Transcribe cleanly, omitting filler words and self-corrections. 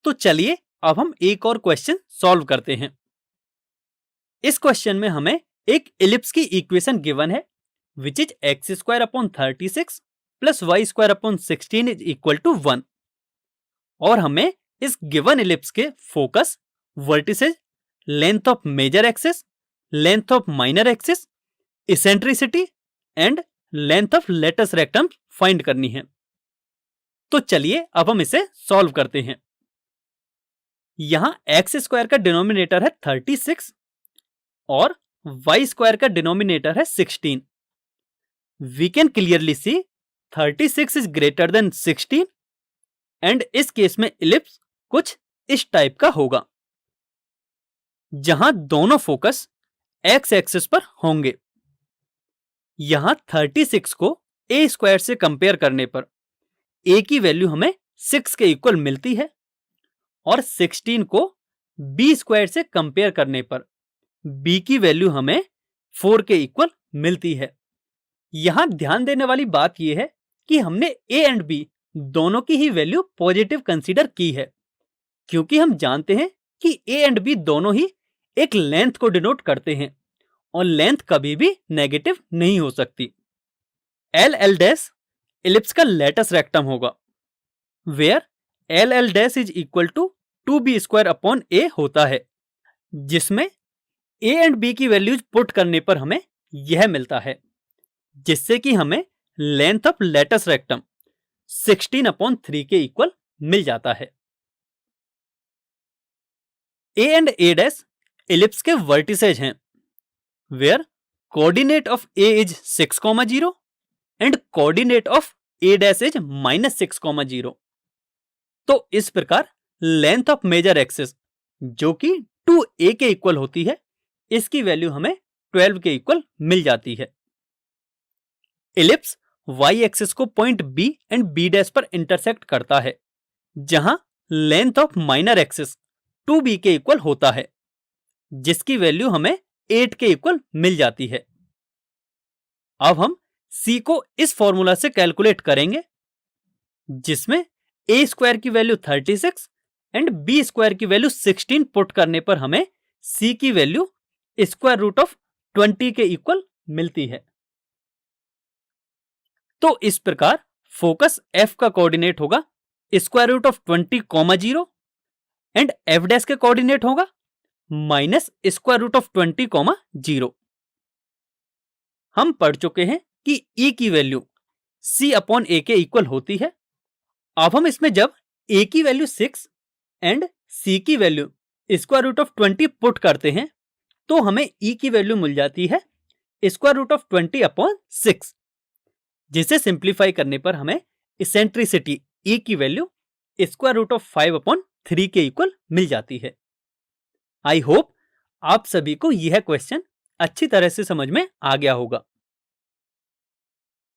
तो चलिए अब हम एक और क्वेश्चन सॉल्व करते हैं। इस क्वेश्चन में हमें एक इलिप्स की इक्वेशन गिवन है which is x square upon 36 plus y square upon 16 is equal to 1 और हमें इस गिवन इलिप्स के focus, vertices, length of major axis, length of minor axis, eccentricity and length of latus rectum find करनी है। तो चलिए अब हम इसे सॉल्व करते हैं। यहां एक्स स्क्वायर का डिनोमिनेटर है 36 और वाई स्क्वायर का डिनोमिनेटर है 16। We can clearly see 36 is greater than 16 and इस केस में इलिप्स कुछ इस टाइप का होगा जहां दोनों फोकस एक्स एक्सिस पर होंगे। यहां 36 को ए स्क्वायर से कंपेयर करने पर ए की वैल्यू हमें 6 के इक्वल मिलती है और 16 को बी स्क्वायर से कंपेयर करने पर बी की वैल्यू हमें 4 के इक्वल मिलती है। यहां ध्यान देने वाली बात यह है कि हमने ए एंड बी दोनों की ही वैल्यू पॉजिटिव कंसीडर की है क्योंकि हम जानते हैं कि ए एंड बी दोनों ही एक लेंथ को डिनोट करते हैं और लेंथ कभी भी नेगेटिव नहीं हो सकती। एल एल डैश इलिप्स का लेटस रेक्टम होगा where L L dash is equal to 2b square upon a होता है जिसमें ए एंड बी की वैल्यूज पुट करने पर हमें यह मिलता है जिससे कि हमें length of latus rectum 16 upon 3 के इक्वल मिल जाता है। A and A dash ellipse के वर्टिसेज हैं where coordinate of A is 6,0 and coordinate of A dash is -6,0। तो इस प्रकार लेंथ ऑफ मेजर एक्सिस जो कि 2a के इक्वल होती है इसकी वैल्यू हमें 12 के इक्वल मिल जाती है। इलिप्स y एक्सिस को point b and b dash पर इंटरसेक्ट करता है जहां length of minor axis 2b के इक्वल होता है जिसकी वैल्यू हमें 8 के इक्वल मिल जाती है। अब हम c को इस फॉर्मूला से कैलकुलेट करेंगे जिसमें a स्क्वायर की वैल्यू 36 एंड b स्क्वायर की वैल्यू 16 पुट करने पर हमें c की वैल्यू स्क्वायर रूट ऑफ 20 के इक्वल मिलती है। तो इस प्रकार फोकस f का कोऑर्डिनेट होगा square root of 20,0 and f dash के कोऑर्डिनेट होगा माइनस स्क्वायर रूट ऑफ 20,0। हम पढ़ चुके हैं कि e की वैल्यू c अपॉन a के इक्वल होती है। अब हम इसमें जब a की वैल्यू 6 एंड c की value square root of 20 put करते हैं तो हमें e की वैल्यू मिल जाती है स्क्वायर रूट ऑफ 20 अपॉन 6 जिसे सिंप्लीफाई करने पर हमें इसेंट्रिसिटी e की value square root of 5 upon 3 के इक्वल मिल जाती है। आई होप आप सभी को यह क्वेश्चन अच्छी तरह से समझ में आ गया होगा।